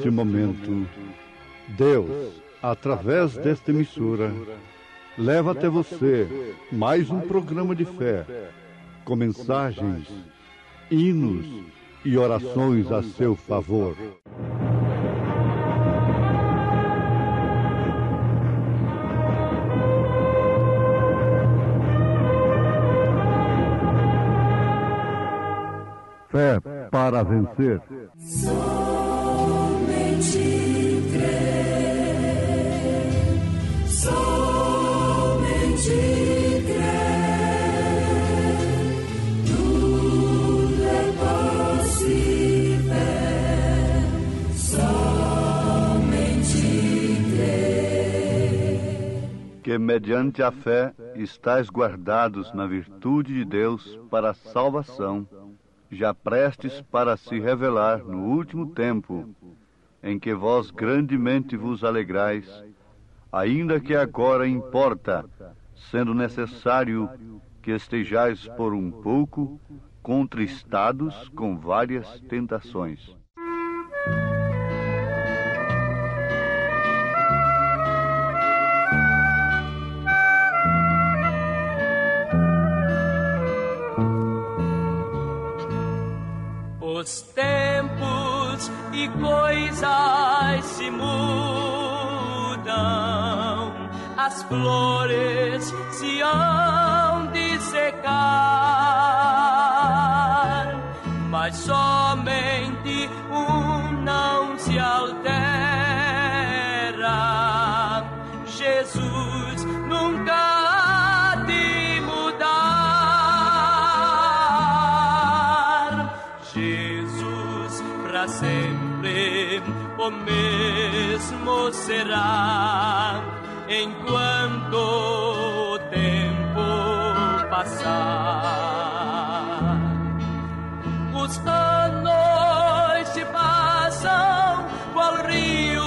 neste momento, Deus, através desta emissora, leva até você mais um programa de fé, com mensagens, hinos e orações a seu favor. Fé para vencer. Somente crer, somente crer, tudo é possível, somente crer. Que mediante a fé estais guardados na virtude de Deus para a salvação, já prestes para se revelar no último tempo, em que vós grandemente vos alegrais, ainda que agora importa, sendo necessário que estejais por um pouco contristados com várias tentações. Os tempos e coisas se mudam, as flores se hão de secar, mas somente um não se altera: Jesus nunca há de mudar. Para sempre o mesmo será, enquanto o tempo passar. Os anos se passam qual rio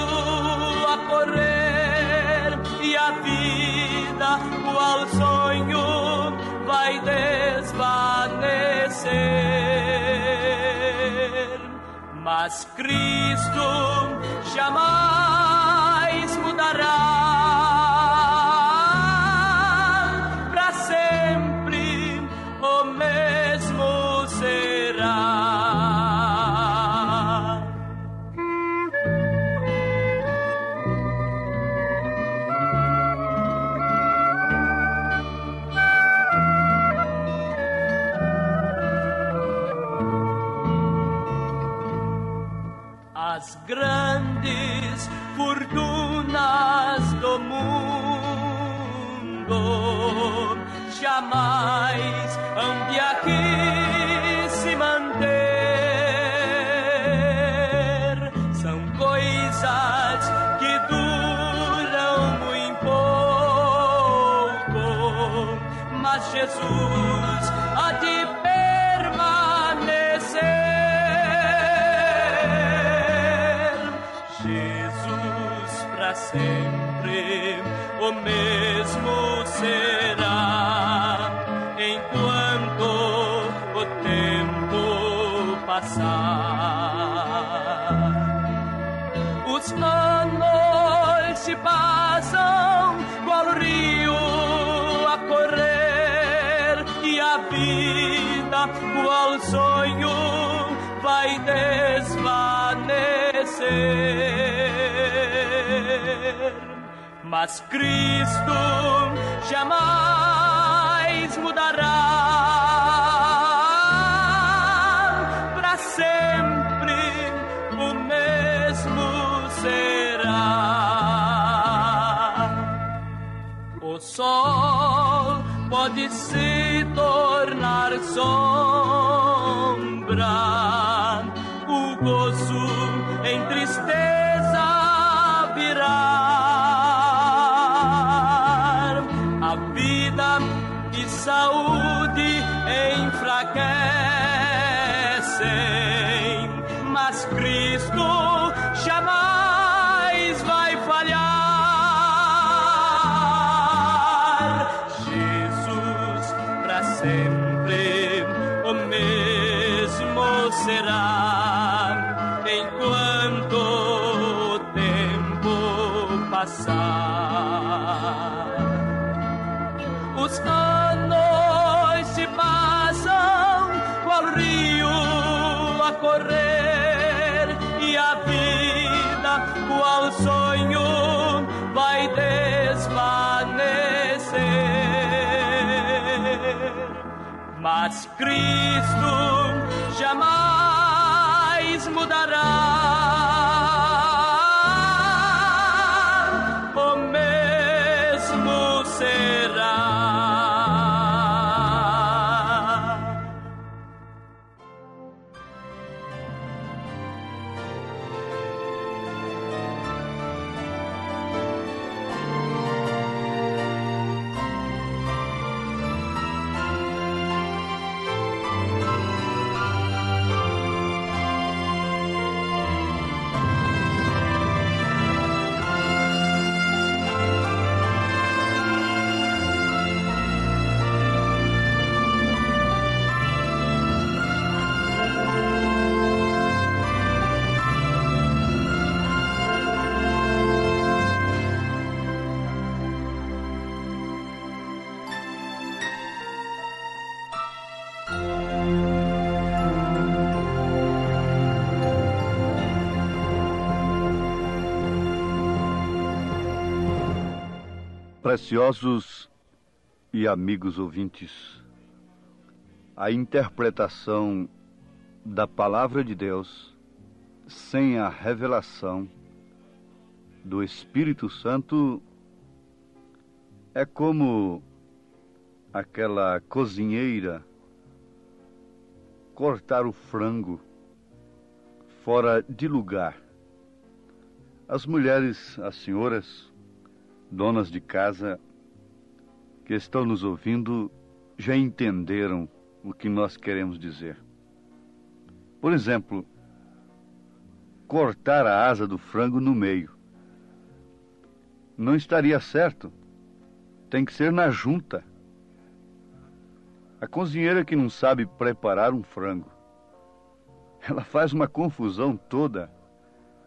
a correr, e a vida qual sonho vai desvanecer. Mas Cristo jamais mudará, para sempre o mesmo será. As grandes fortunas do mundo jamais hão de aqui se manter. São coisas que duram muito pouco, mas Jesus há de permanecer. Para sempre o mesmo será, enquanto o tempo passar. Os anos se passam qual rio a correr, e a vida qual sonho vai desvanecer. Mas Cristo jamais mudará, para sempre o mesmo será. O sol pode se tornar sombra, o gozo em tristeza virar, a vida e saúde enfraquecem, mas Cristo jamais vai falhar. Jesus para sempre o mesmo será, enquanto morrer e a vida, qual sonho, vai desvanecer. Mas Cristo jamais mudará, o mesmo será. Preciosos e amigos ouvintes, a interpretação da Palavra de Deus sem a revelação do Espírito Santo é como aquela cozinheira cortar o frango fora de lugar. As mulheres, as senhoras, donas de casa que estão nos ouvindo já entenderam o que nós queremos dizer. Por exemplo, cortar a asa do frango no meio. Não estaria certo. Tem que ser na junta. A cozinheira que não sabe preparar um frango, ela faz uma confusão toda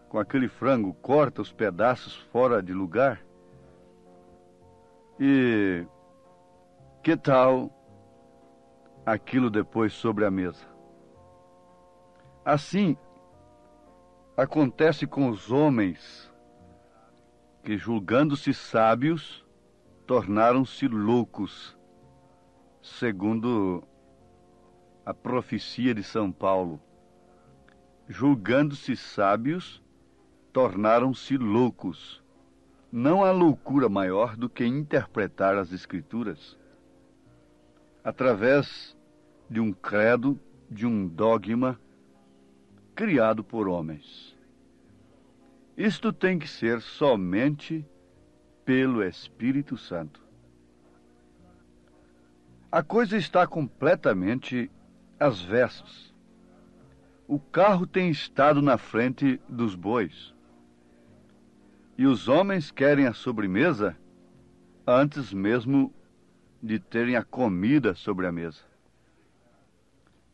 com aquele frango, corta os pedaços fora de lugar. E que tal aquilo depois sobre a mesa? Assim acontece com os homens que, julgando-se sábios, tornaram-se loucos, segundo a profecia de São Paulo. Julgando-se sábios, tornaram-se loucos. Não há loucura maior do que interpretar as Escrituras através de um credo, de um dogma criado por homens. Isto tem que ser somente pelo Espírito Santo. A coisa está completamente às avessas. O carro tem estado na frente dos bois. E os homens querem a sobremesa antes mesmo de terem a comida sobre a mesa.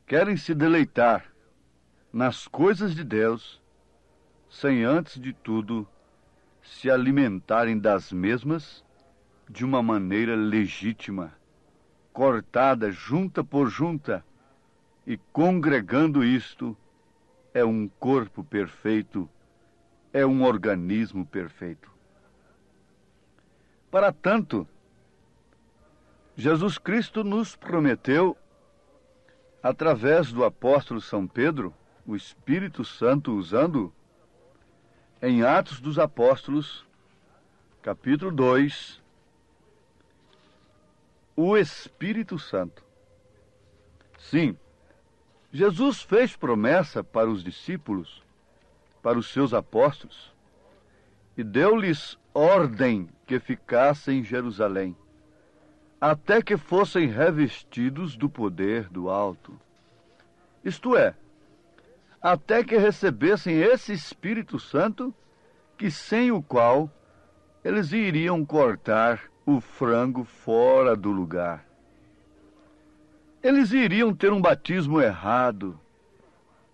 Querem se deleitar nas coisas de Deus, sem antes de tudo se alimentarem das mesmas de uma maneira legítima, cortada junta por junta, e congregando isto, é um corpo perfeito, é um organismo perfeito. Para tanto, Jesus Cristo nos prometeu, através do apóstolo São Pedro, o Espírito Santo usando, em Atos dos Apóstolos, capítulo 2, o Espírito Santo. Sim, Jesus fez promessa para os discípulos, para os seus apóstolos, e deu-lhes ordem que ficassem em Jerusalém, até que fossem revestidos do poder do alto. Isto é, até que recebessem esse Espírito Santo, que sem o qual eles iriam cortar o frango fora do lugar. Eles iriam ter um batismo errado.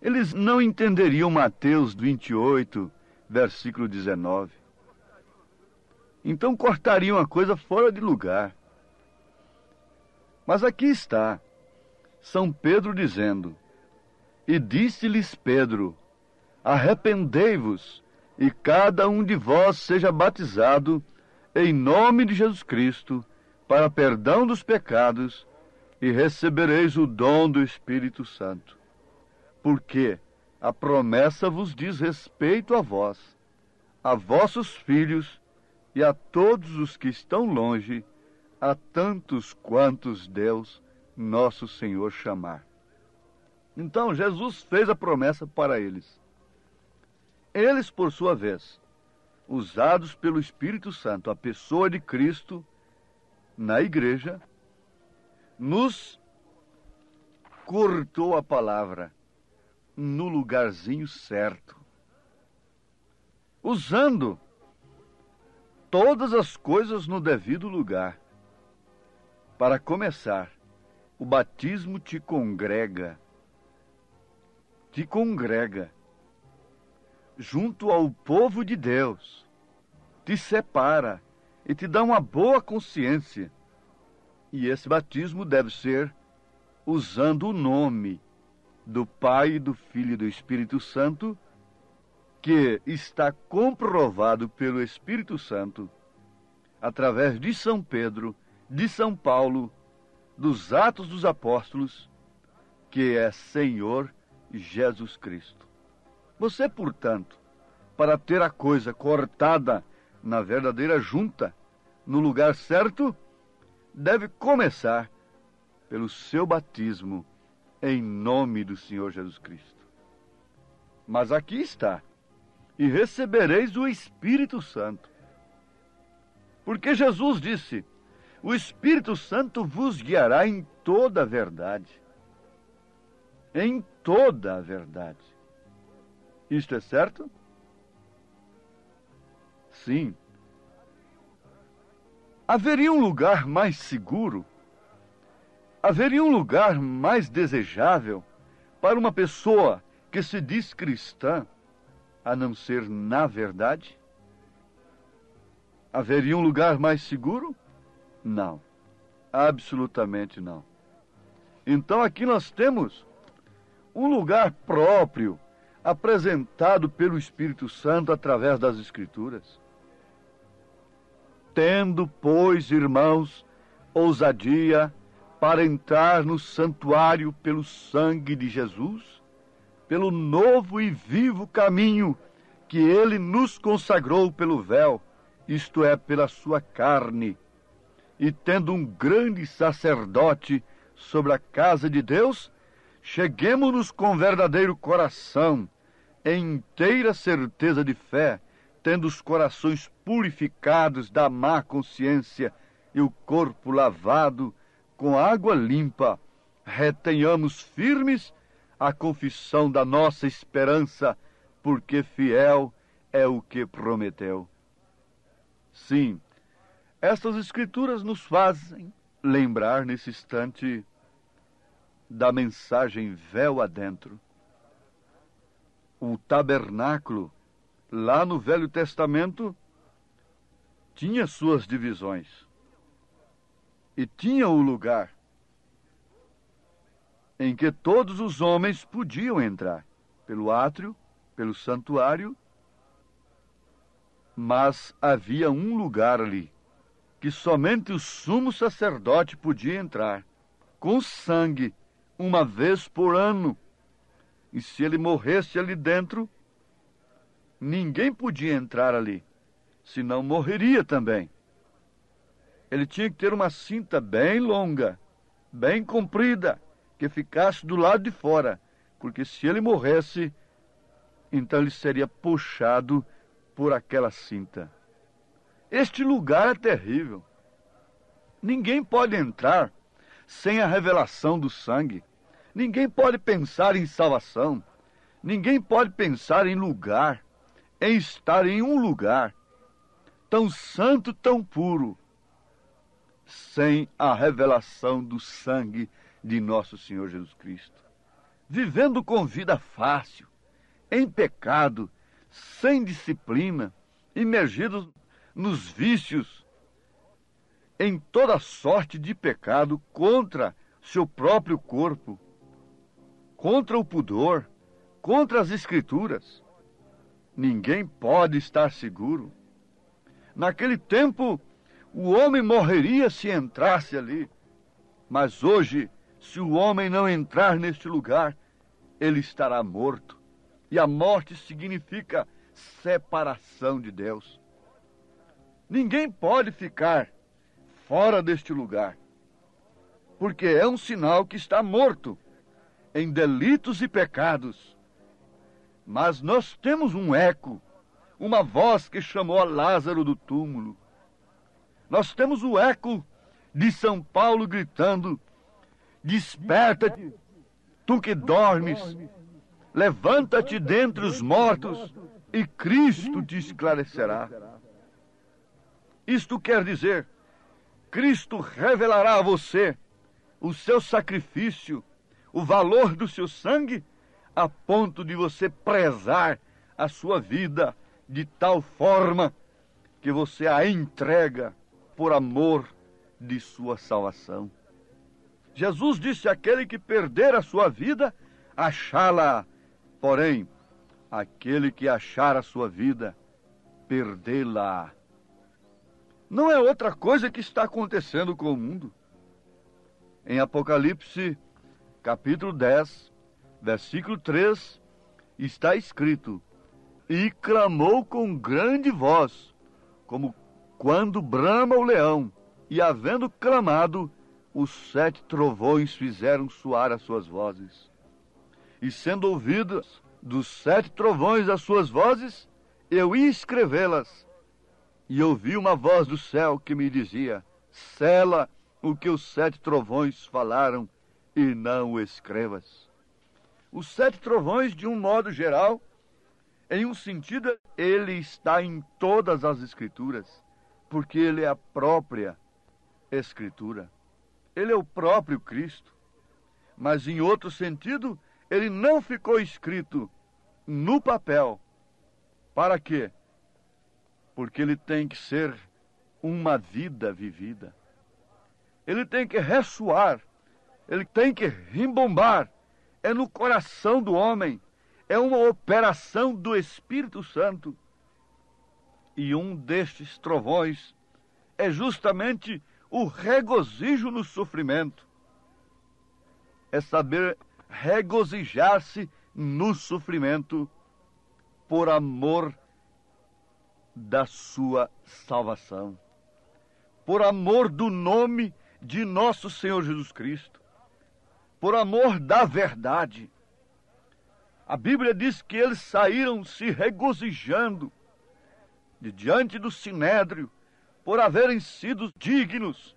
Eles não entenderiam Mateus 28, versículo 19. Então cortariam a coisa fora de lugar. Mas aqui está São Pedro dizendo: E disse-lhes Pedro: arrependei-vos, e cada um de vós seja batizado em nome de Jesus Cristo, para perdão dos pecados, e recebereis o dom do Espírito Santo. Porque a promessa vos diz respeito a vós, a vossos filhos e a todos os que estão longe, a tantos quantos Deus, nosso Senhor, chamar. Então, Jesus fez a promessa para eles. Eles, por sua vez, usados pelo Espírito Santo, a pessoa de Cristo, na igreja, nos cortou a palavra no lugarzinho certo, usando todas as coisas no devido lugar. Para começar, o batismo te congrega junto ao povo de Deus, te separa e te dá uma boa consciência. E esse batismo deve ser usando o nome do Pai, do Filho e do Espírito Santo, que está comprovado pelo Espírito Santo, através de São Pedro, de São Paulo, dos Atos dos Apóstolos, que é Senhor Jesus Cristo. Você, portanto, para ter a coisa cortada na verdadeira junta, no lugar certo, deve começar pelo seu batismo em nome do Senhor Jesus Cristo. Mas aqui está: e recebereis o Espírito Santo. Porque Jesus disse: o Espírito Santo vos guiará em toda a verdade. Em toda a verdade. Isto é certo? Sim. Haveria um lugar mais seguro? Haveria um lugar mais desejável para uma pessoa que se diz cristã, a não ser na verdade? Haveria um lugar mais seguro? Não. Absolutamente não. Então aqui nós temos um lugar próprio, apresentado pelo Espírito Santo através das Escrituras. Tendo, pois, irmãos, ousadia para entrar no santuário pelo sangue de Jesus, pelo novo e vivo caminho que ele nos consagrou pelo véu, isto é, pela sua carne, e tendo um grande sacerdote sobre a casa de Deus, cheguemo-nos com verdadeiro coração, em inteira certeza de fé, tendo os corações purificados da má consciência e o corpo lavado com água limpa, retenhamos firmes a confissão da nossa esperança, porque fiel é o que prometeu. Sim, estas Escrituras nos fazem lembrar nesse instante da mensagem véu adentro. O tabernáculo, lá no Velho Testamento, tinha suas divisões. E tinha o lugar em que todos os homens podiam entrar, pelo átrio, pelo santuário, mas havia um lugar ali, que somente o sumo sacerdote podia entrar, com sangue, uma vez por ano. E se ele morresse ali dentro, ninguém podia entrar ali, senão morreria também. Ele tinha que ter uma cinta bem longa, bem comprida, que ficasse do lado de fora, porque se ele morresse, então ele seria puxado por aquela cinta. Este lugar é terrível. Ninguém pode entrar sem a revelação do sangue. Ninguém pode pensar em salvação. Ninguém pode pensar em lugar, em estar em um lugar tão santo, tão puro, sem a revelação do sangue de nosso Senhor Jesus Cristo. Vivendo com vida fácil, em pecado, sem disciplina, imergidos nos vícios, em toda sorte de pecado contra seu próprio corpo, contra o pudor, contra as Escrituras. Ninguém pode estar seguro. Naquele tempo, o homem morreria se entrasse ali. Mas hoje, se o homem não entrar neste lugar, ele estará morto. E a morte significa separação de Deus. Ninguém pode ficar fora deste lugar, porque é um sinal que está morto em delitos e pecados. Mas nós temos um eco, uma voz que chamou a Lázaro do túmulo. Nós temos o eco de São Paulo gritando: desperta-te, tu que dormes, levanta-te dentre os mortos e Cristo te esclarecerá. Isto quer dizer, Cristo revelará a você o seu sacrifício, o valor do seu sangue, a ponto de você prezar a sua vida de tal forma que você a entrega por amor de sua salvação. Jesus disse: aquele que perder a sua vida, achá-la. Porém, aquele que achar a sua vida, perdê-la. Não é outra coisa que está acontecendo com o mundo. Em Apocalipse, capítulo 10, versículo 3, está escrito: e clamou com grande voz, como quando brama o leão, e havendo clamado, os 7 trovões fizeram soar as suas vozes. E sendo ouvidas dos 7 trovões as suas vozes, eu ia escrevê-las. E ouvi uma voz do céu que me dizia: sela o que os 7 trovões falaram e não o escrevas. Os 7 trovões, de um modo geral, em um sentido, ele está em todas as Escrituras, porque ele é a própria Escritura. Ele é o próprio Cristo. Mas em outro sentido, ele não ficou escrito no papel. Para quê? Porque ele tem que ser uma vida vivida. Ele tem que ressoar, ele tem que rimbombar. É no coração do homem, é uma operação do Espírito Santo. E um destes trovões é justamente o regozijo no sofrimento. É saber regozijar-se no sofrimento por amor da sua salvação, por amor do nome de nosso Senhor Jesus Cristo, por amor da verdade. A Bíblia diz que eles saíram se regozijando de diante do sinédrio por haverem sido dignos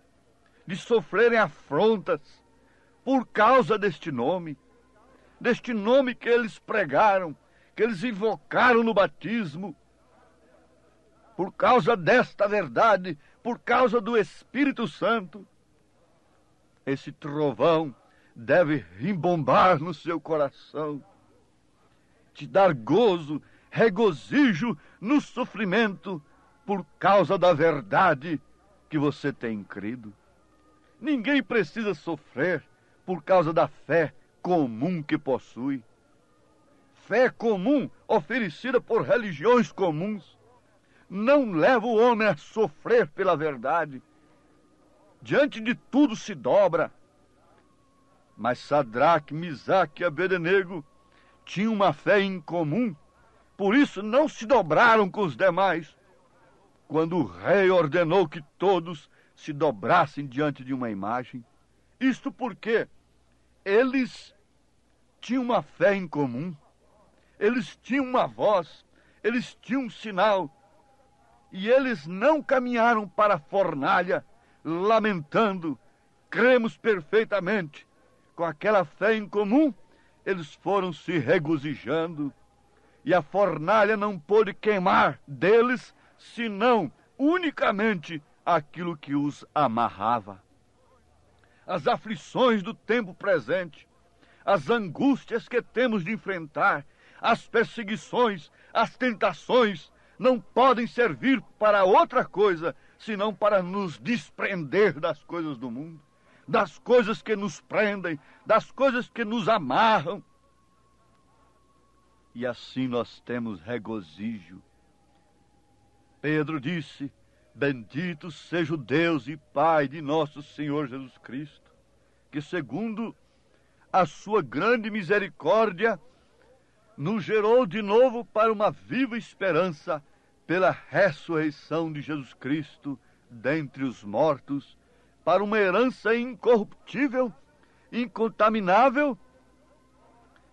de sofrerem afrontas por causa deste nome que eles pregaram, que eles invocaram no batismo. Por causa desta verdade, por causa do Espírito Santo, esse trovão deve rimbombar no seu coração, te dar gozo, regozijo no sofrimento por causa da verdade que você tem crido. Ninguém precisa sofrer por causa da fé comum que possui. Fé comum oferecida por religiões comuns não leva o homem a sofrer pela verdade. Diante de tudo se dobra. Mas Sadraque, Misaque e Abednego tinham uma fé em comum, por isso não se dobraram com os demais, quando o rei ordenou que todos se dobrassem diante de uma imagem. Isto porque eles tinham uma fé em comum, eles tinham uma voz, eles tinham um sinal, e eles não caminharam para a fornalha lamentando: cremos perfeitamente. Com aquela fé em comum, eles foram se regozijando, e a fornalha não pôde queimar deles, senão unicamente aquilo que os amarrava. As aflições do tempo presente, as angústias que temos de enfrentar, as perseguições, as tentações, não podem servir para outra coisa, senão para nos desprender das coisas do mundo, das coisas que nos prendem, das coisas que nos amarram. e assim nós temos regozijo. Pedro disse: bendito seja o Deus e Pai de nosso Senhor Jesus Cristo, que segundo a sua grande misericórdia nos gerou de novo para uma viva esperança pela ressurreição de Jesus Cristo dentre os mortos, para uma herança incorruptível, incontaminável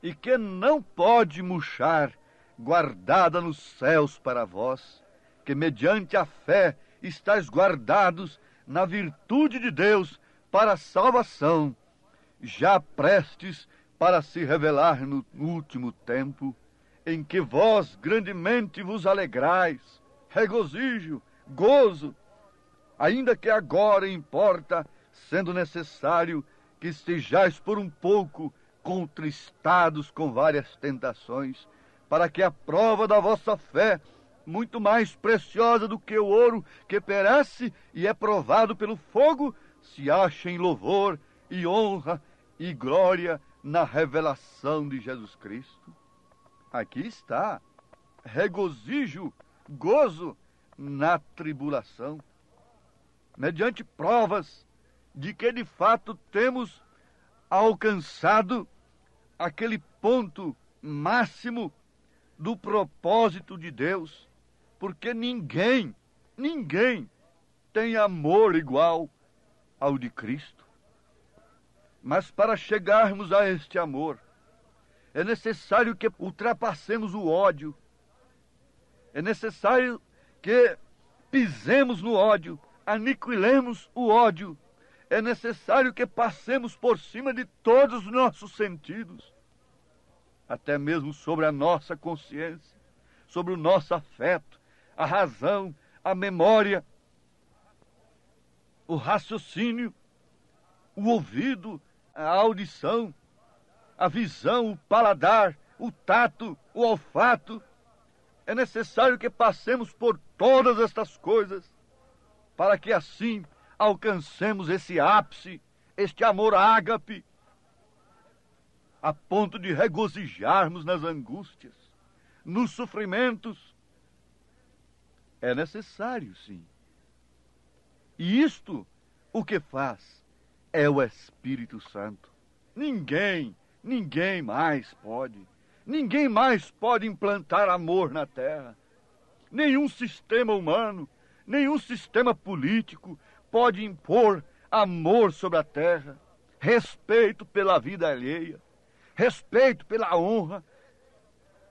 e que não pode murchar, guardada nos céus para vós, que mediante a fé estáis guardados na virtude de Deus para a salvação, já prestes para se revelar no último tempo, em que vós grandemente vos alegrais, regozijo, gozo, ainda que agora importa, sendo necessário que estejais por um pouco contristados com várias tentações, para que a prova da vossa fé, muito mais preciosa do que o ouro que perece e é provado pelo fogo, se ache em louvor e honra e glória na revelação de Jesus Cristo. Aqui está, regozijo, gozo na tribulação, mediante provas de que de fato temos alcançado aquele ponto máximo do propósito de Deus, porque ninguém tem amor igual ao de Cristo. Mas para chegarmos a este amor, é necessário que ultrapassemos o ódio, é necessário que pisemos no ódio, aniquilemos o ódio, é necessário que passemos por cima de todos os nossos sentidos, até mesmo sobre a nossa consciência, sobre o nosso afeto, a razão, a memória, o raciocínio, o ouvido, a audição, a visão, o paladar, o tato, o olfato. É necessário que passemos por todas estas coisas, para que assim alcancemos esse ápice, este amor ágape, a ponto de regozijarmos nas angústias, nos sofrimentos. É necessário, sim. E isto, o que faz, é o Espírito Santo. Ninguém mais pode implantar amor na terra. Nenhum sistema humano, nenhum sistema político pode impor amor sobre a terra, respeito pela vida alheia, respeito pela honra,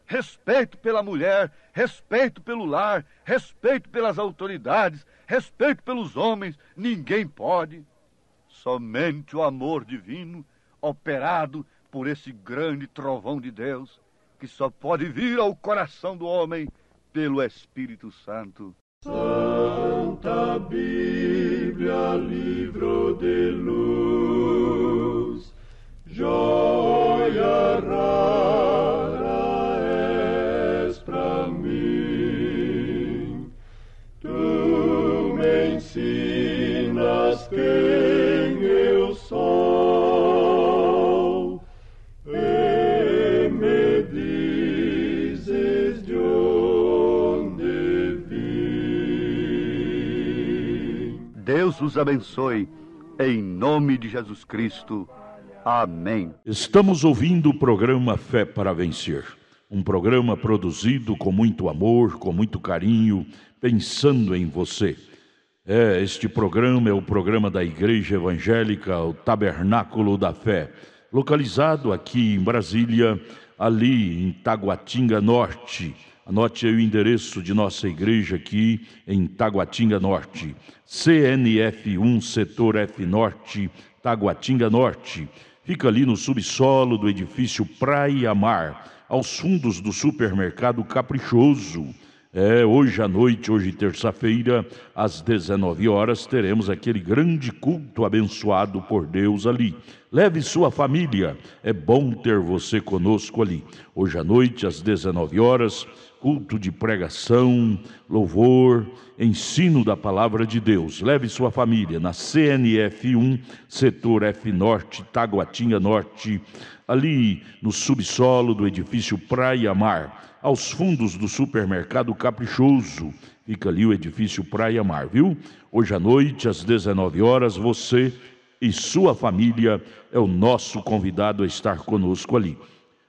respeito pela mulher, respeito pelo lar, respeito pelas autoridades, respeito pelos homens. Ninguém pode. Somente o amor divino, operado por esse grande trovão de Deus, que só pode vir ao coração do homem pelo Espírito Santo. Santa Bíblia, livro de luz, joia rara és pra mim. Tu me ensinas quem eu sou e me dizes de onde vim. Deus os abençoe, em nome de Jesus Cristo. Amém. Estamos ouvindo o programa Fé para Vencer. Um programa produzido com muito amor, com muito carinho, pensando em você. Este programa é o programa da Igreja Evangélica, o Tabernáculo da Fé, localizado aqui em Brasília, ali em Taguatinga Norte. Anote aí o endereço de nossa igreja aqui em Taguatinga Norte. CNF 1, Setor F Norte, Taguatinga Norte. Fica ali no subsolo do edifício Praia Mar, aos fundos do supermercado Caprichoso. Hoje à noite, hoje terça-feira, às 19 horas, teremos aquele grande culto abençoado por Deus ali. Leve sua família, é bom ter você conosco ali. Hoje à noite, às 19 horas, culto de pregação, louvor, ensino da palavra de Deus. Leve sua família na CNF 1, setor F Norte, Taguatinga Norte, ali no subsolo do edifício Praia Mar, aos fundos do supermercado Caprichoso. Fica ali o edifício Praia Mar, viu? Hoje à noite, às 19 horas, você e sua família é o nosso convidado a estar conosco ali.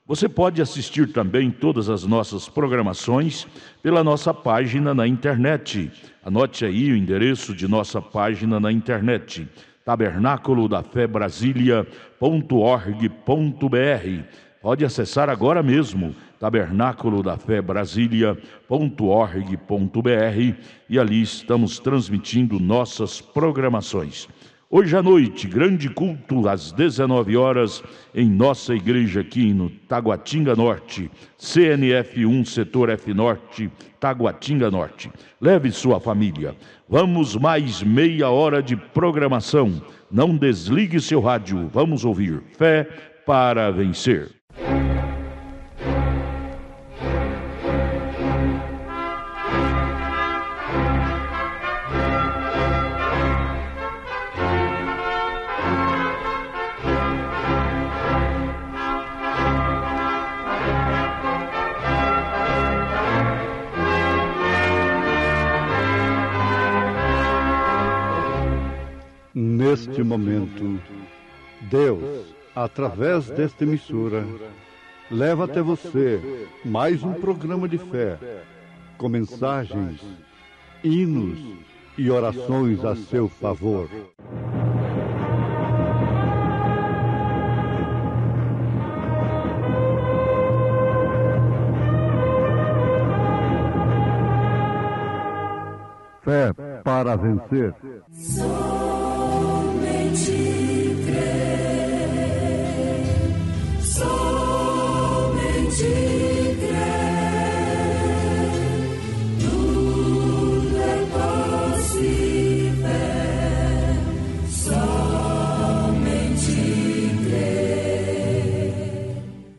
Você pode assistir também todas as nossas programações pela nossa página na internet. Anote aí o endereço de nossa página na internet: tabernaculodafebrasilia.org.br. Pode acessar agora mesmo, tabernaculodafebrasilia.org.br, e ali estamos transmitindo nossas programações. Hoje à noite, grande culto às 19 horas em nossa igreja aqui no Taguatinga Norte, CNF 1, setor F Norte, Taguatinga Norte. Leve sua família. Vamos mais meia hora de programação. Não desligue seu rádio. Vamos ouvir Fé para Vencer. Neste momento, Deus, através desta emissora, leva até você mais um programa de fé, com mensagens, hinos e orações a seu favor. Fé para vencer.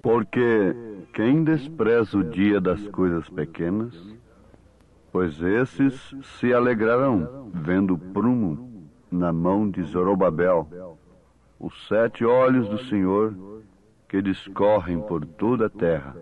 Porque quem despreza o dia das coisas pequenas, pois esses se alegrarão vendo o prumo na mão de Zorobabel, os 7 olhos do Senhor que discorrem por toda a terra.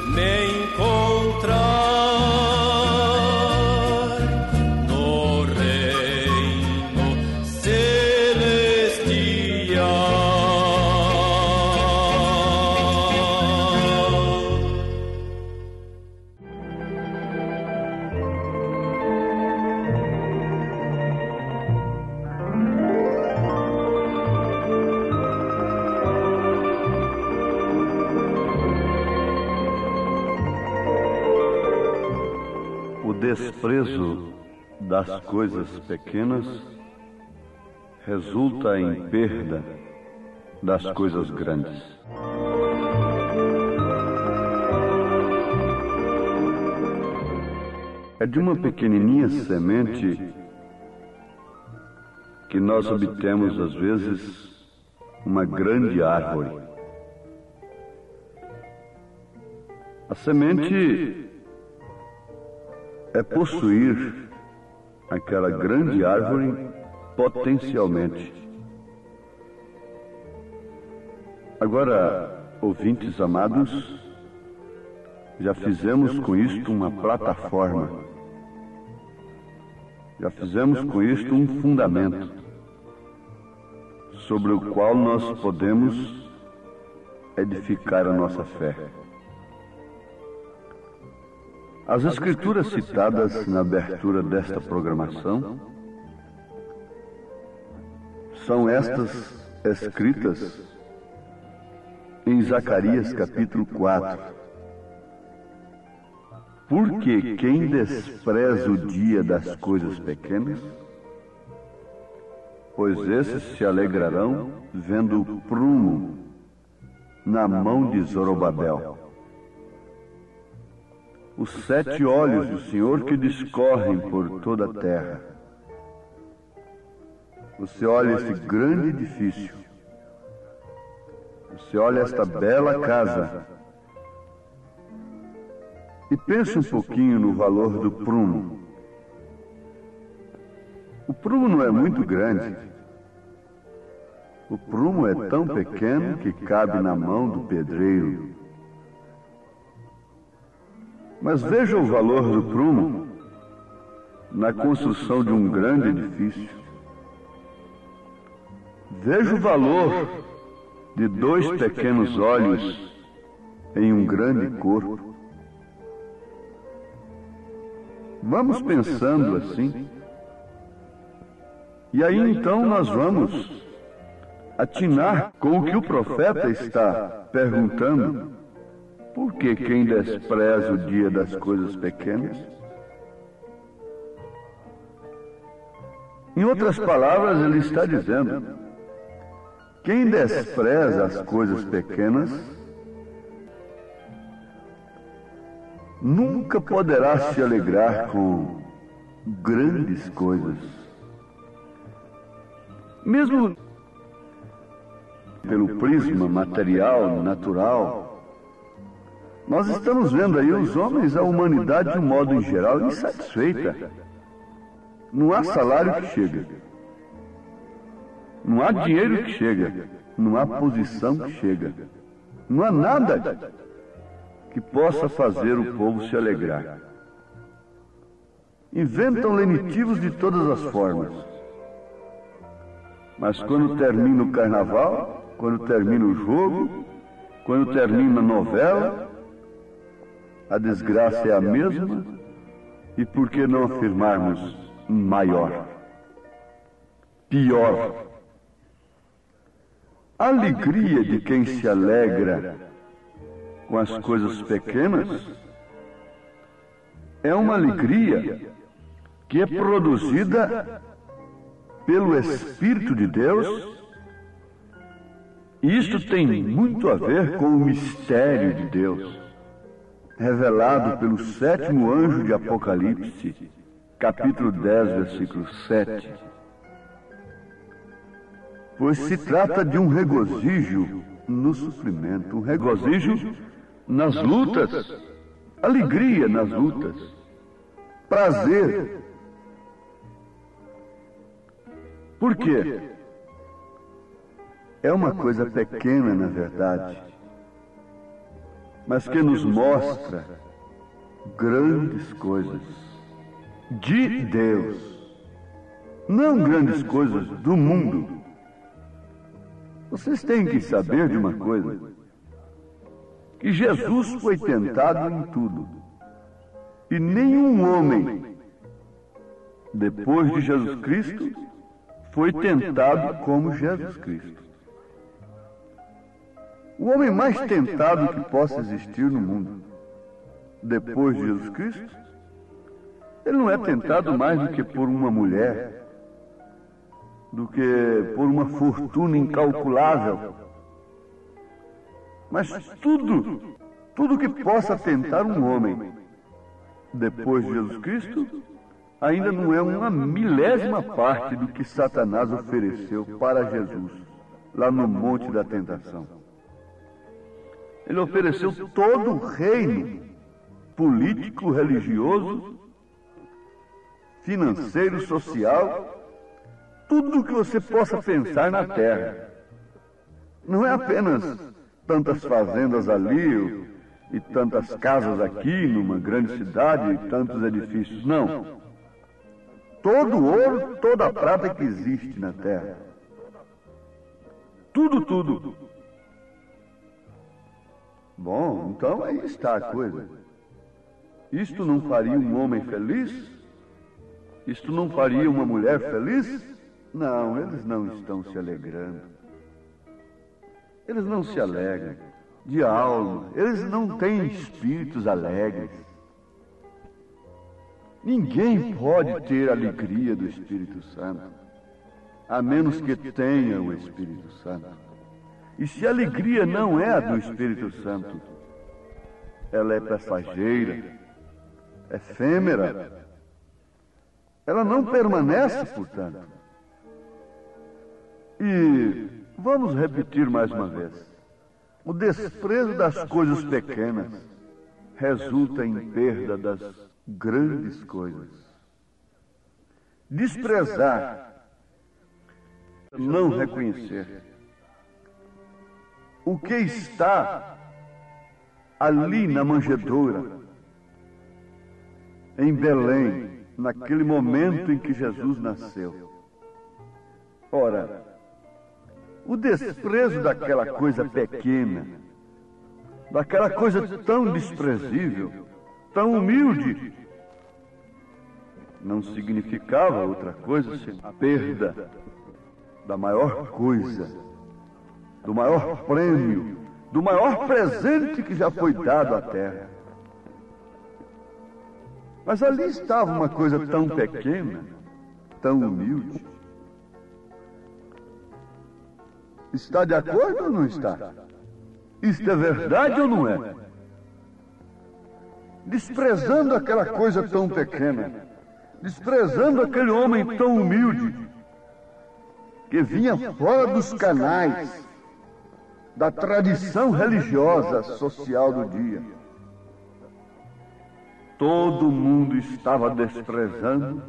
me encontrar no reino celestial. O desprezo das coisas pequenas resulta em perda das coisas grandes. É de uma pequenininha semente que nós obtemos, às vezes, uma grande árvore. A semente é possuir aquela grande árvore potencialmente. Agora, ouvintes amados, já fizemos com isto uma plataforma, já fizemos com isto um fundamento sobre o qual nós podemos edificar a nossa fé. As escrituras citadas na abertura desta programação são estas escritas em Zacarias capítulo 4. Porque quem despreza o dia das coisas pequenas, pois esses se alegrarão vendo o prumo na mão de Zorobabel. Os 7 olhos do Senhor que discorrem por toda a terra. Você olha esse grande edifício. Você olha esta bela casa. E pense um pouquinho no valor do prumo. O prumo não é muito grande. O prumo é tão pequeno que cabe na mão do pedreiro. Mas veja o valor do prumo na construção de um grande edifício. Veja o valor de 2 pequenos olhos em um grande corpo. Vamos pensando assim. E aí então nós vamos atinar com o que o profeta está perguntando. Por que quem despreza o dia das coisas pequenas? Em outras palavras, ele está dizendo: quem despreza as coisas pequenas nunca poderá se alegrar com grandes coisas. Mesmo pelo prisma material, natural, nós estamos vendo aí os homens, a humanidade de um modo em geral, insatisfeita. Não há salário que chega. Não há dinheiro que chega. Não há posição que chega. Não há nada que possa fazer o povo se alegrar. Inventam lenitivos de todas as formas. Mas quando termina o carnaval, quando termina o jogo, quando termina a novela, a desgraça é a mesma, e por que não afirmarmos maior, pior? A alegria de quem se alegra com as coisas pequenas é uma alegria que é produzida pelo Espírito de Deus, e isto tem muito a ver com o mistério de Deus, revelado pelo 7º anjo de Apocalipse, capítulo 10, versículo 7. Pois se trata de um regozijo no sofrimento, um regozijo nas lutas, alegria nas lutas, prazer. Por quê? É uma coisa pequena, na verdade. mas que nos mostra grandes coisas de Deus, não grandes coisas do mundo. Vocês têm que saber de uma coisa, que Jesus foi tentado em tudo, e nenhum homem, depois de Jesus Cristo, foi tentado como Jesus Cristo. O homem mais tentado que possa existir no mundo, depois de Jesus Cristo, ele não é tentado mais do que por uma mulher, do que por uma fortuna incalculável. Mas tudo que possa tentar um homem depois de Jesus Cristo, ainda não é uma milésima parte do que Satanás ofereceu para Jesus, lá no Monte da Tentação. Ele ofereceu todo o reino político, religioso, financeiro, social, tudo o que você possa pensar na terra. Não é apenas tantas fazendas ali e tantas casas aqui numa grande cidade e tantos edifícios. Não. Todo o ouro, toda a prata que existe na terra. Tudo. Bom, então aí está a coisa. Isto não faria um homem feliz? Isto não faria uma mulher feliz? Não, eles não estão se alegrando. Eles não se alegram de alma. Eles não têm espíritos alegres. Ninguém pode ter a alegria do Espírito Santo, a menos que tenha o Espírito Santo. E se a alegria não é a do Espírito Santo, ela é passageira, efêmera. Ela não permanece, portanto. E vamos repetir mais uma vez. O desprezo das coisas pequenas resulta em perda das grandes coisas. Desprezar, não reconhecer o que está ali na manjedoura, em Belém, naquele momento em que Jesus nasceu. Ora, o desprezo daquela coisa pequena, daquela coisa tão desprezível, tão humilde, não significava outra coisa senão a perda da maior coisa, do maior prêmio, do maior presente que já foi dado à terra. Mas ali estava uma coisa tão pequena, tão humilde. Está de acordo ou não está? Isto é verdade ou não é? Desprezando aquela coisa tão pequena, desprezando aquele homem tão humilde, que vinha fora dos canais da tradição religiosa social do dia. Todo mundo estava desprezando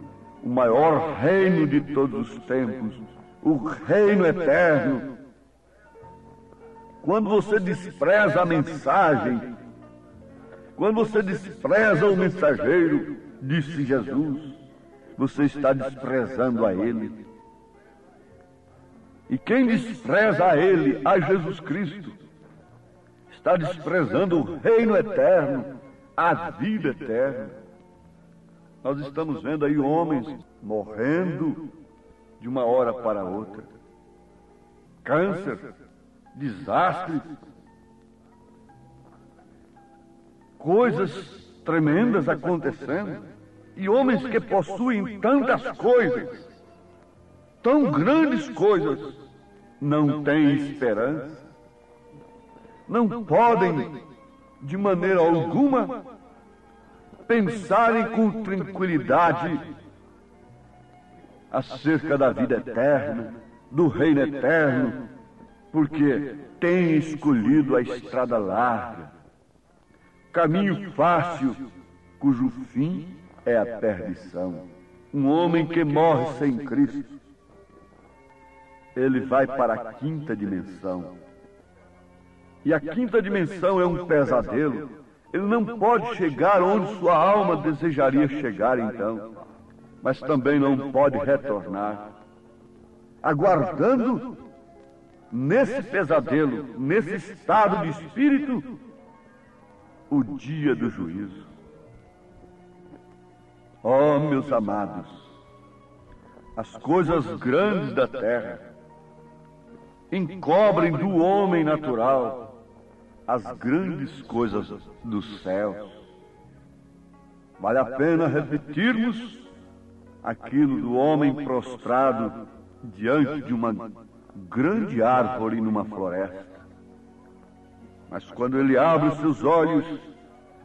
o maior reino de todos os tempos, o reino eterno. Quando você despreza a mensagem, quando você despreza o mensageiro, disse Jesus, você está desprezando a Ele. E quem despreza a Ele, a Jesus Cristo, está desprezando o reino eterno, a vida eterna. Nós estamos vendo aí homens morrendo de uma hora para outra. Câncer, desastres, coisas tremendas acontecendo, e homens que possuem tantas coisas, tão grandes coisas, não têm esperança, não podem, de maneira alguma, pensarem com tranquilidade acerca da vida eterna, do reino eterno, porque têm escolhido a estrada larga, caminho fácil, cujo fim é a perdição. Um homem que morre sem Cristo, ele vai para a quinta dimensão. e a quinta dimensão é um pesadelo, ele não pode chegar onde sua alma desejaria chegar então, mas também não pode retornar, aguardando nesse pesadelo, nesse estado de espírito, o dia do juízo. Oh, meus amados, as coisas grandes da terra encobrem do homem natural as grandes coisas dos céus. Vale a pena repetirmos aquilo do homem prostrado diante de uma grande árvore numa floresta. Mas quando ele abre os seus olhos,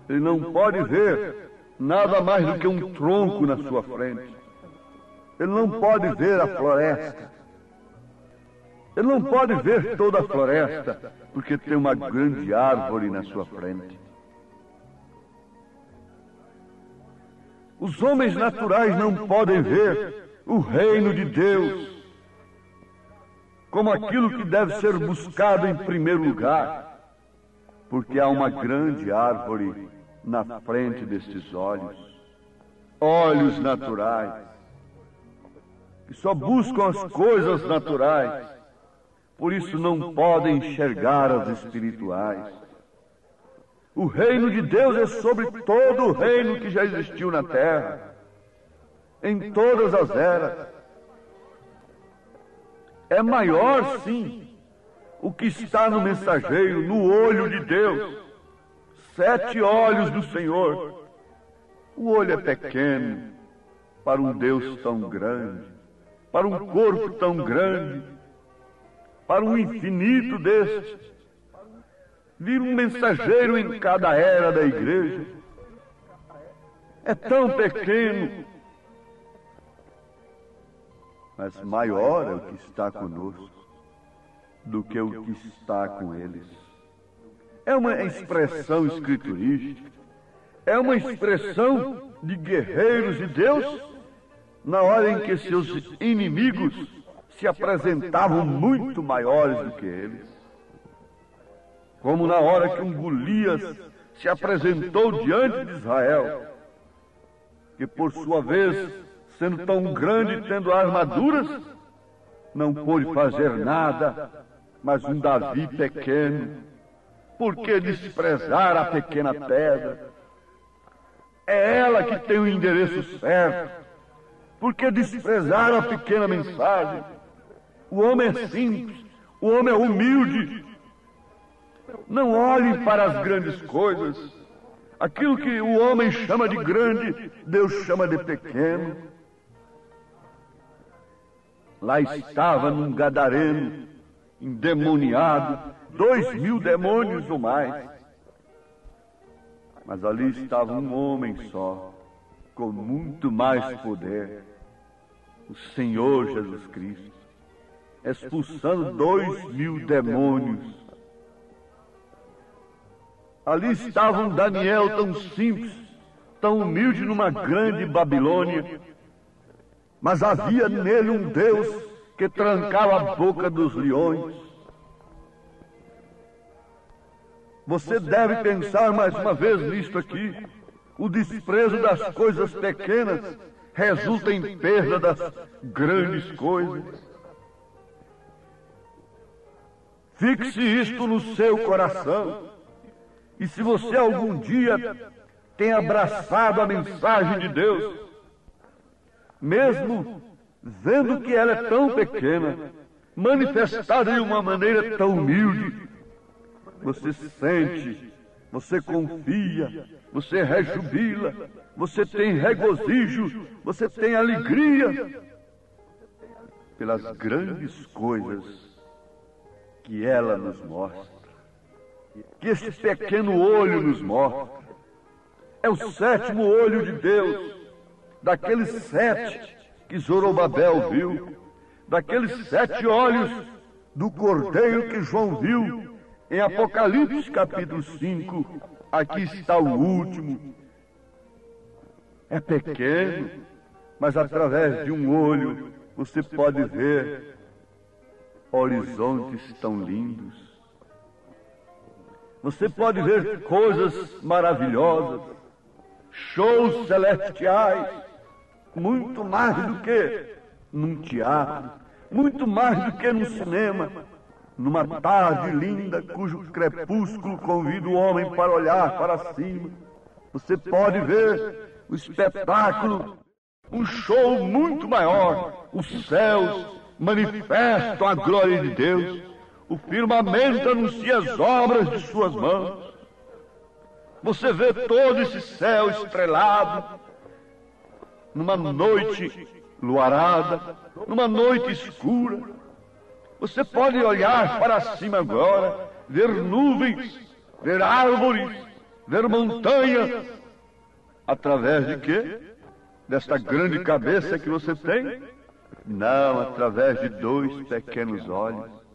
ele não pode ver nada mais do que um tronco na sua frente. Ele não pode ver a floresta. Ele não pode ver toda a floresta, porque tem uma grande árvore na sua frente. Os homens naturais não podem ver o reino de Deus como aquilo que deve ser buscado em primeiro lugar, porque há uma grande árvore na frente destes olhos, olhos naturais, que só buscam as coisas naturais, por isso não podem enxergar as espirituais. O reino de Deus é sobre todo o reino que já existiu na terra, em todas as eras. É maior, sim, o que está no mensageiro, no olho de Deus. 7 olhos do Senhor. O olho é pequeno para um Deus tão grande, para um corpo tão grande, para um infinito deste. Vir um mensageiro em cada era da igreja é tão pequeno, mas maior é o que está conosco do que o que está com eles. É uma expressão escriturística, é uma expressão de guerreiros de Deus na hora em que seus inimigos se apresentavam muito maiores do que eles. Como na hora que um Golias se apresentou diante de Israel, que por sua vez, sendo tão grande e tendo armaduras, não pôde fazer nada, mas um Davi pequeno. Por que desprezar a pequena pedra? É ela que tem o endereço certo. Por que desprezar a pequena mensagem? O homem é simples, o homem é humilde. Não olhem para as grandes coisas. Aquilo que o homem chama de grande, Deus chama de pequeno. Lá estava num gadareno, endemoniado, 2.000 demônios ou mais. Mas ali estava um homem só, com muito mais poder, o Senhor Jesus Cristo, expulsando 2.000 demônios. Ali estava um Daniel tão simples, tão humilde numa grande Babilônia, mas havia nele um Deus que trancava a boca dos leões. Você deve pensar mais uma vez nisto aqui. O desprezo das coisas pequenas resulta em perda das grandes coisas. Fixe isto no seu coração. E se você algum dia tem abraçado a mensagem de Deus, mesmo vendo que ela é tão pequena, manifestada de uma maneira tão humilde, você sente, você confia, você rejubila, você tem regozijo, você tem alegria pelas grandes coisas que ela nos mostra, que esse pequeno olho nos mostra. É o 7º olho de Deus, daqueles 7 que Zorobabel viu, daqueles 7 olhos do cordeiro que João viu em Apocalipse capítulo 5. Aqui está o último. É pequeno, mas através de um olho você pode ver horizontes tão lindos. você pode ver coisas maravilhosas, shows celestiais, muito mais do que num teatro, muito mais do que num cinema, numa tarde linda cujo crepúsculo convida o homem para olhar para cima. Você pode ver o espetáculo, um show muito maior. Os céus manifestam a glória de Deus, o firmamento anuncia as obras de suas mãos. Você vê todo esse céu estrelado, numa noite luarada, numa noite escura. Você pode olhar para cima agora, ver nuvens, ver árvores, ver montanhas. Através de quê? Desta grande cabeça que você tem? Não, através de 2 pequenos olhos.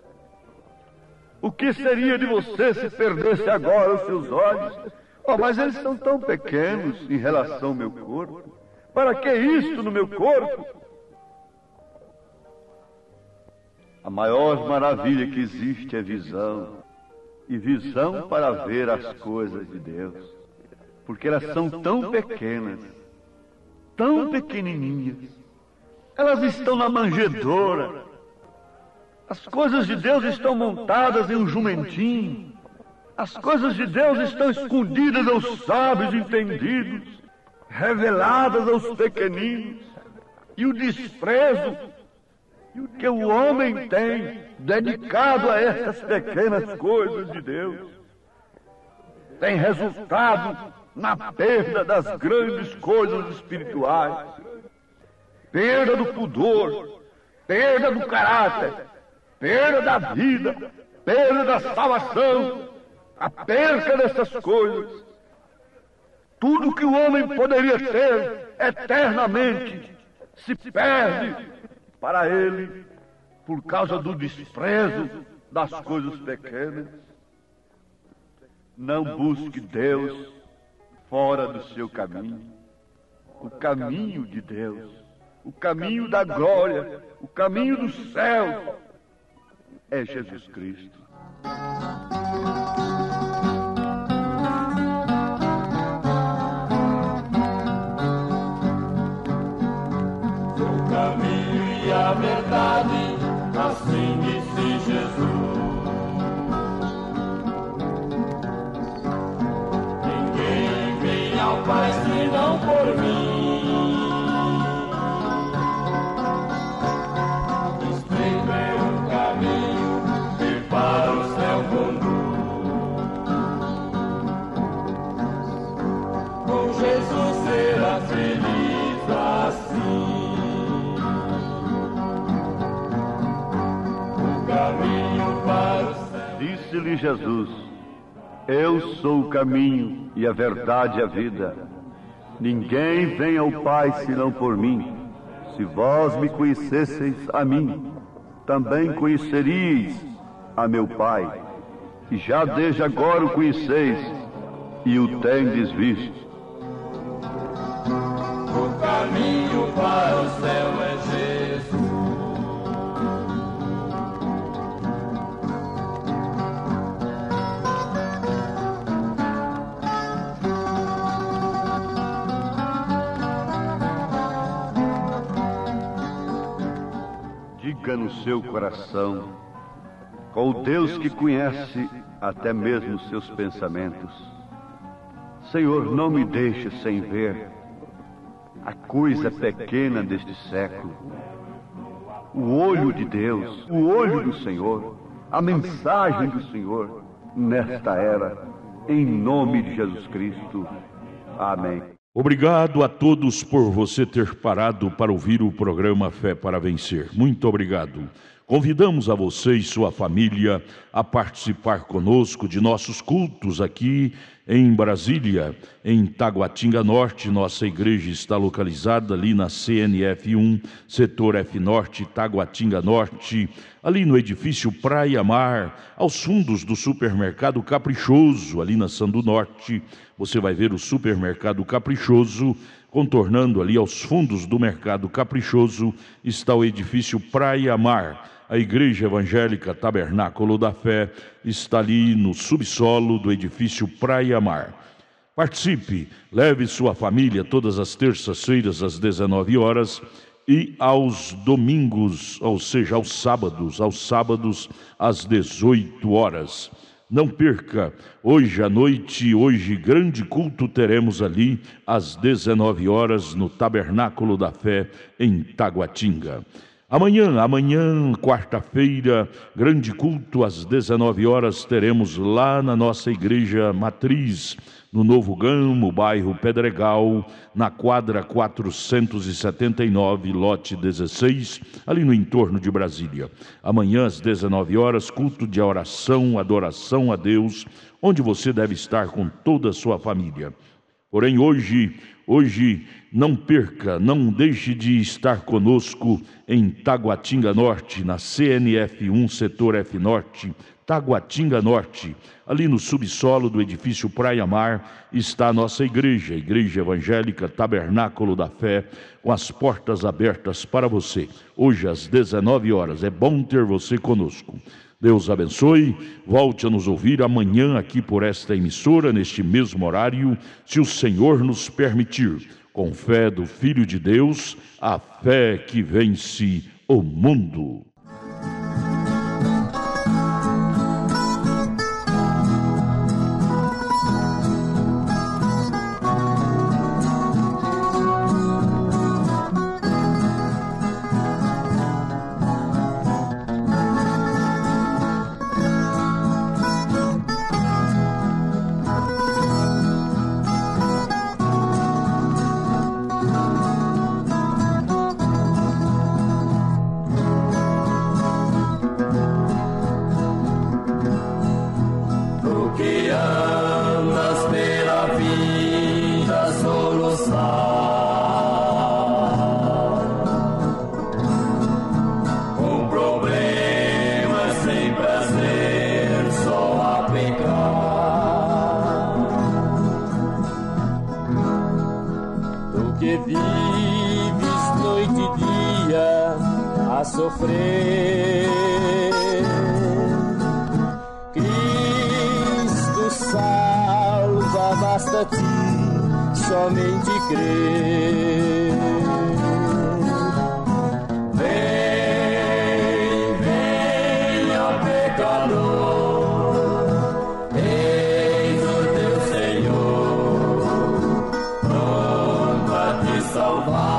O que seria de você se perdesse agora os seus olhos? Oh, mas eles são tão pequenos em relação ao meu corpo. Para que isto no meu corpo? A maior maravilha que existe é visão. E visão para ver as coisas de Deus. Porque elas são tão pequenas, tão pequenininhas. Elas estão na manjedoura. As coisas de Deus estão montadas em um jumentinho. As coisas de Deus estão escondidas aos sábios entendidos, reveladas aos pequeninos. E o desprezo que o homem tem dedicado a essas pequenas coisas de Deus tem resultado na perda das grandes coisas espirituais, perda do pudor, perda do caráter, perda da vida, perda da salvação, a perca dessas coisas. Tudo que o homem poderia ter eternamente se perde para ele por causa do desprezo das coisas pequenas. Não busque Deus fora do seu caminho. O caminho de Deus, o caminho da glória, o caminho do céu é Jesus Cristo. O caminho e a verdade, assim disse Jesus. Ninguém vem ao Pai senão por mim. Estreito é o caminho que para o céu conduz. Com Jesus será feliz assim. Disse-lhe Jesus: Eu sou o caminho e a verdade e a vida. Ninguém vem ao Pai senão por mim. Se vós me conhecesseis a mim, também conheceríeis a meu Pai. E já desde agora o conheceis e o tendes visto. O caminho para o céu é Jesus. Diga no seu coração, com o Deus que conhece até mesmo os seus pensamentos: Senhor, não me deixe sem ver a coisa pequena deste século, o olho de Deus, o olho do Senhor, a mensagem do Senhor nesta era, em nome de Jesus Cristo. Amém. Obrigado a todos por você ter parado para ouvir o programa Fé para Vencer. Muito obrigado. Convidamos a você e sua família a participar conosco de nossos cultos aqui em Brasília, em Taguatinga Norte. Nossa igreja está localizada ali na CNF 1, setor F Norte, Taguatinga Norte, ali no edifício Praia Mar, aos fundos do supermercado Caprichoso, ali na Sandu Norte. Você vai ver o supermercado Caprichoso. Contornando ali aos fundos do mercado Caprichoso está o edifício Praia Mar. A Igreja Evangélica Tabernáculo da Fé está ali no subsolo do edifício Praia Mar. Participe, leve sua família todas as terças-feiras às 19 horas e aos domingos, ou seja, aos sábados às 18 horas. Não perca, hoje à noite, grande culto teremos ali às 19 horas no Tabernáculo da Fé em Taguatinga. Amanhã, quarta-feira, grande culto às 19 horas teremos lá na nossa igreja matriz, no Novo Gamo, bairro Pedregal, na quadra 479, lote 16, ali no entorno de Brasília. Amanhã, às 19 horas, culto de oração, adoração a Deus, onde você deve estar com toda a sua família. Porém, hoje, não perca, não deixe de estar conosco em Taguatinga Norte, na CNF 1, setor F Norte, Taguatinga Norte. Ali no subsolo do edifício Praia Mar está a nossa igreja, a Igreja Evangélica Tabernáculo da Fé, com as portas abertas para você. Hoje às 19 horas, é bom ter você conosco. Deus abençoe, volte a nos ouvir amanhã aqui por esta emissora, neste mesmo horário, se o Senhor nos permitir. Com fé do Filho de Deus, a fé que vence o mundo. Sofrer, Cristo salva, basta-te somente crer. Vem, ó pecador, eis o teu Senhor, pronto a te salvar.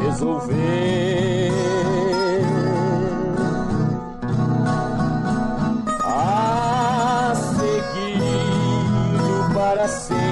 Resolver a seguir para sempre.